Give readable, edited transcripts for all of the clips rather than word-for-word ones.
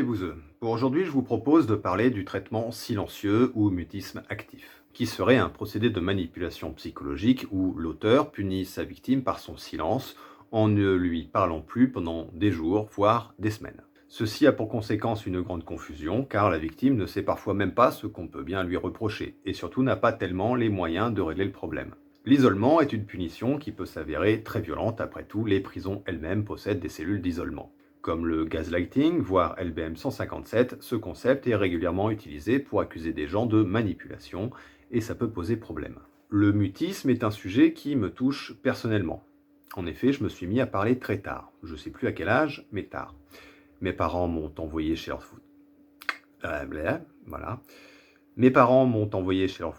bouseux. Pour aujourd'hui, je vous propose de parler du traitement silencieux ou mutisme actif, qui serait un procédé de manipulation psychologique où l'auteur punit sa victime par son silence en ne lui parlant plus pendant des jours, voire des semaines. Ceci a pour conséquence une grande confusion, car la victime ne sait parfois même pas ce qu'on peut bien lui reprocher, et surtout n'a pas tellement les moyens de régler le problème. L'isolement est une punition qui peut s'avérer très violente, après tout, les prisons elles-mêmes possèdent des cellules d'isolement. Comme le gaslighting, voire LBM 157, ce concept est régulièrement utilisé pour accuser des gens de manipulation, et ça peut poser problème. Le mutisme est un sujet qui me touche personnellement. En effet, je me suis mis à parler très tard. Je ne sais plus à quel âge, mais tard. Mes parents m'ont envoyé chez leur voilà. Mes parents m'ont envoyé chez leur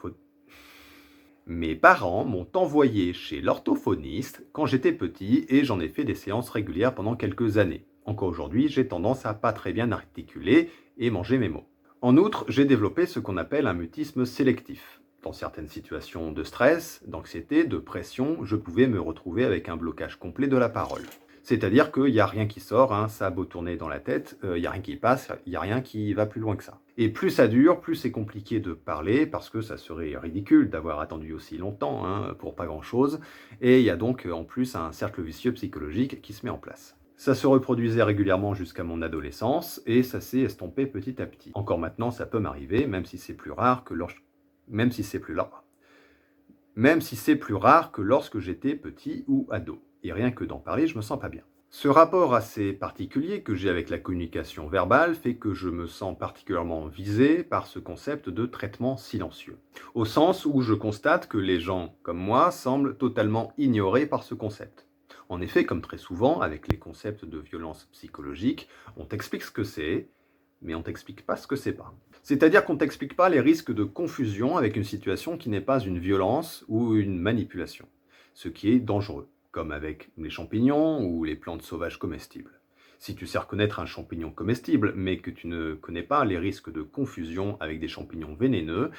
Mes parents m'ont envoyé chez l'orthophoniste quand j'étais petit et j'en ai fait des séances régulières pendant quelques années. Encore aujourd'hui, j'ai tendance à pas très bien articuler et manger mes mots. En outre, j'ai développé ce qu'on appelle un mutisme sélectif. Dans certaines situations de stress, d'anxiété, de pression, je pouvais me retrouver avec un blocage complet de la parole. C'est-à-dire qu'il n'y a rien qui sort, ça a beau tourner dans la tête, il n'y a rien qui passe, il n'y a rien qui va plus loin que ça. Et plus ça dure, plus c'est compliqué de parler, parce que ça serait ridicule d'avoir attendu aussi longtemps pour pas grand-chose, et il y a donc en plus un cercle vicieux psychologique qui se met en place. Ça se reproduisait régulièrement jusqu'à mon adolescence, et ça s'est estompé petit à petit. Encore maintenant, ça peut m'arriver, même si c'est plus rare que lorsque j'étais petit ou ado. Et rien que d'en parler, je me sens pas bien. Ce rapport assez particulier que j'ai avec la communication verbale fait que je me sens particulièrement visé par ce concept de traitement silencieux. Au sens où je constate que les gens comme moi semblent totalement ignorés par ce concept. En effet, comme très souvent avec les concepts de violence psychologique, on t'explique ce que c'est, mais on t'explique pas ce que c'est pas. C'est-à-dire qu'on t'explique pas les risques de confusion avec une situation qui n'est pas une violence ou une manipulation, ce qui est dangereux, comme avec les champignons ou les plantes sauvages comestibles. Si tu sais reconnaître un champignon comestible, mais que tu ne connais pas les risques de confusion avec des champignons vénéneux,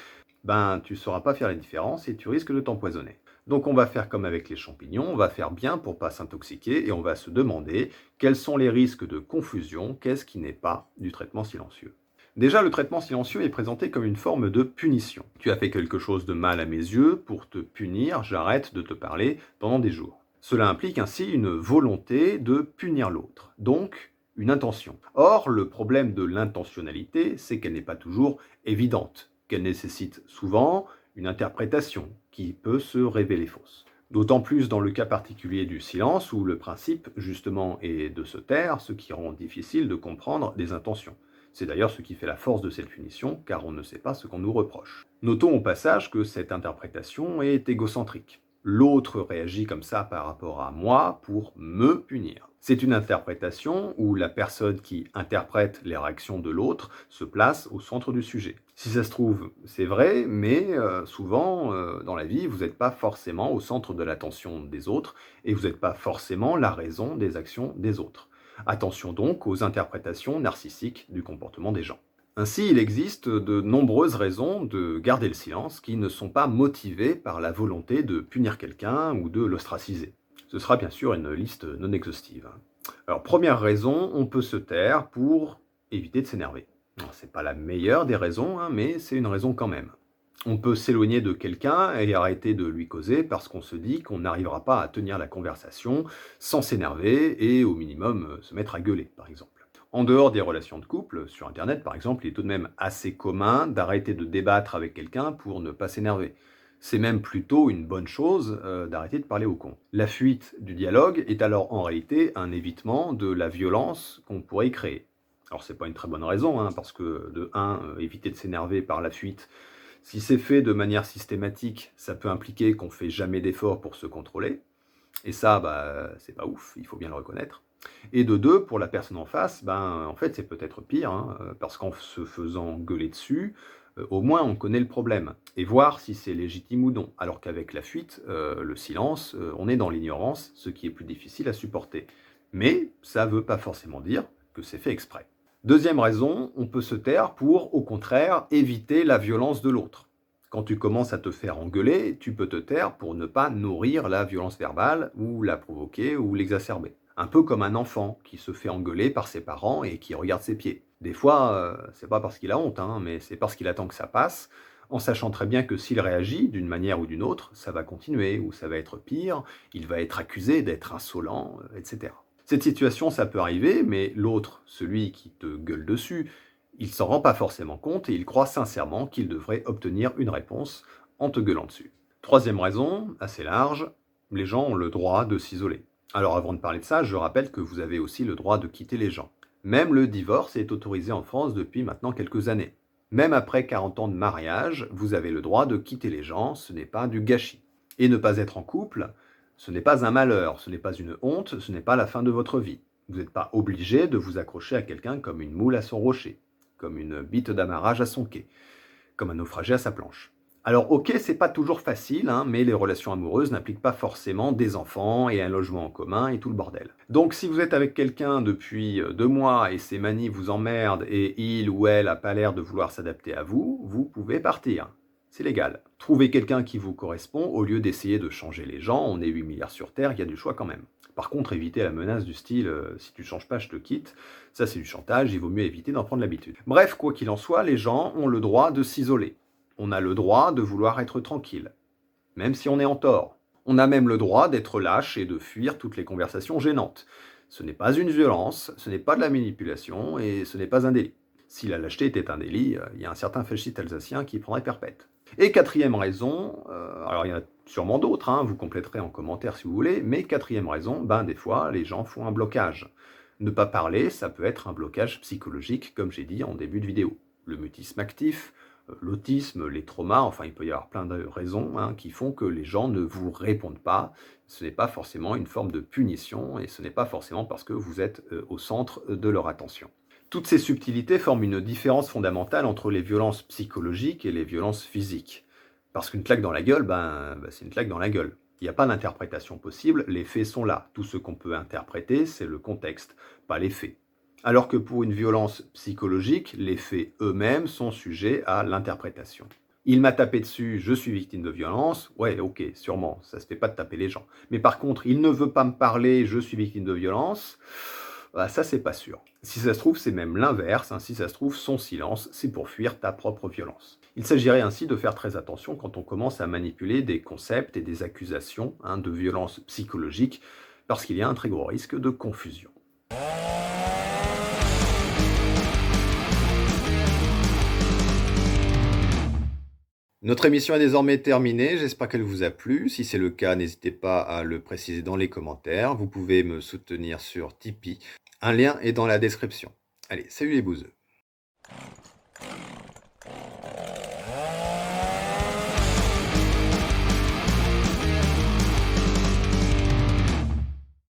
tu sauras pas faire la différence et tu risques de t'empoisonner. Donc on va faire comme avec les champignons, on va faire bien pour pas s'intoxiquer et on va se demander quels sont les risques de confusion, qu'est-ce qui n'est pas du traitement silencieux. Déjà, le traitement silencieux est présenté comme une forme de punition. Tu as fait quelque chose de mal à mes yeux, pour te punir, j'arrête de te parler pendant des jours. Cela implique ainsi une volonté de punir l'autre, donc une intention. Or, le problème de l'intentionnalité, c'est qu'elle n'est pas toujours évidente, qu'elle nécessite souvent une interprétation qui peut se révéler fausse. D'autant plus dans le cas particulier du silence, où le principe, justement, est de se taire, ce qui rend difficile de comprendre des intentions. C'est d'ailleurs ce qui fait la force de cette punition, car on ne sait pas ce qu'on nous reproche. Notons au passage que cette interprétation est égocentrique. L'autre réagit comme ça par rapport à moi pour me punir. C'est une interprétation où la personne qui interprète les réactions de l'autre se place au centre du sujet. Si ça se trouve, c'est vrai, mais souvent, dans la vie, vous n'êtes pas forcément au centre de l'attention des autres, et vous n'êtes pas forcément la raison des actions des autres. Attention donc aux interprétations narcissiques du comportement des gens. Ainsi, il existe de nombreuses raisons de garder le silence qui ne sont pas motivées par la volonté de punir quelqu'un ou de l'ostraciser. Ce sera bien sûr une liste non exhaustive. Alors, première raison, on peut se taire pour éviter de s'énerver. C'est pas la meilleure des raisons, mais c'est une raison quand même. On peut s'éloigner de quelqu'un et arrêter de lui causer parce qu'on se dit qu'on n'arrivera pas à tenir la conversation sans s'énerver et au minimum se mettre à gueuler, par exemple. En dehors des relations de couple, sur Internet par exemple, il est tout de même assez commun d'arrêter de débattre avec quelqu'un pour ne pas s'énerver. C'est même plutôt une bonne chose d'arrêter de parler au con. La fuite du dialogue est alors en réalité un évitement de la violence qu'on pourrait y créer. Alors c'est pas une très bonne raison, parce que de éviter de s'énerver par la fuite, si c'est fait de manière systématique, ça peut impliquer qu'on fait jamais d'efforts pour se contrôler. Et ça, c'est pas ouf, il faut bien le reconnaître. Et de deux, pour la personne en face, en fait, c'est peut-être pire, parce qu'en se faisant gueuler dessus, au moins on connaît le problème, et voir si c'est légitime ou non. Alors qu'avec la fuite, le silence, on est dans l'ignorance, ce qui est plus difficile à supporter. Mais ça veut pas forcément dire que c'est fait exprès. Deuxième raison, on peut se taire pour, au contraire, éviter la violence de l'autre. Quand tu commences à te faire engueuler, tu peux te taire pour ne pas nourrir la violence verbale, ou la provoquer, ou l'exacerber. Un peu comme un enfant qui se fait engueuler par ses parents et qui regarde ses pieds. Des fois, c'est pas parce qu'il a honte, hein, mais c'est parce qu'il attend que ça passe, en sachant très bien que s'il réagit d'une manière ou d'une autre, ça va continuer ou ça va être pire, il va être accusé d'être insolent, etc. Cette situation, ça peut arriver, mais l'autre, celui qui te gueule dessus, il s'en rend pas forcément compte et il croit sincèrement qu'il devrait obtenir une réponse en te gueulant dessus. Troisième raison, assez large, les gens ont le droit de s'isoler. Alors avant de parler de ça, je rappelle que vous avez aussi le droit de quitter les gens. Même le divorce est autorisé en France depuis maintenant quelques années. Même après 40 ans de mariage, vous avez le droit de quitter les gens, ce n'est pas du gâchis. Et ne pas être en couple, ce n'est pas un malheur, ce n'est pas une honte, ce n'est pas la fin de votre vie. Vous n'êtes pas obligé de vous accrocher à quelqu'un comme une moule à son rocher, comme une bite d'amarrage à son quai, comme un naufragé à sa planche. Alors ok, c'est pas toujours facile, hein, mais les relations amoureuses n'impliquent pas forcément des enfants et un logement en commun et tout le bordel. Donc si vous êtes avec quelqu'un depuis 2 mois et ses manies vous emmerdent et il ou elle a pas l'air de vouloir s'adapter à vous, vous pouvez partir. C'est légal. Trouvez quelqu'un qui vous correspond au lieu d'essayer de changer les gens, on est 8 milliards sur Terre, il y a du choix quand même. Par contre, évitez la menace du style si tu changes pas, je te quitte. Ça, c'est du chantage, il vaut mieux éviter d'en prendre l'habitude. Bref, quoi qu'il en soit, les gens ont le droit de s'isoler. On a le droit de vouloir être tranquille, même si on est en tort. On a même le droit d'être lâche et de fuir toutes les conversations gênantes. Ce n'est pas une violence, ce n'est pas de la manipulation et ce n'est pas un délit. Si la lâcheté était un délit, il y a un certain fasciste alsacien qui prendrait perpète. Et quatrième raison, alors il y en a sûrement d'autres, hein, vous compléterez en commentaire si vous voulez, mais quatrième raison, des fois les gens font un blocage. Ne pas parler, ça peut être un blocage psychologique, comme j'ai dit en début de vidéo. Le mutisme actif, l'autisme, les traumas, enfin il peut y avoir plein de raisons qui font que les gens ne vous répondent pas. Ce n'est pas forcément une forme de punition et ce n'est pas forcément parce que vous êtes au centre de leur attention. Toutes ces subtilités forment une différence fondamentale entre les violences psychologiques et les violences physiques. Parce qu'une claque dans la gueule, c'est une claque dans la gueule. Il n'y a pas d'interprétation possible, les faits sont là. Tout ce qu'on peut interpréter, c'est le contexte, pas les faits. Alors que pour une violence psychologique, les faits eux-mêmes sont sujets à l'interprétation. Il m'a tapé dessus, je suis victime de violence. Ouais, ok, sûrement, ça se fait pas de taper les gens. Mais par contre, il ne veut pas me parler, je suis victime de violence. Ça, c'est pas sûr. Si ça se trouve, c'est même l'inverse. Si ça se trouve, son silence, c'est pour fuir ta propre violence. Il s'agirait ainsi de faire très attention quand on commence à manipuler des concepts et des accusations de violence psychologique, parce qu'il y a un très gros risque de confusion. Notre émission est désormais terminée, j'espère qu'elle vous a plu. Si c'est le cas, n'hésitez pas à le préciser dans les commentaires. Vous pouvez me soutenir sur Tipeee. Un lien est dans la description. Allez, salut les bouseux.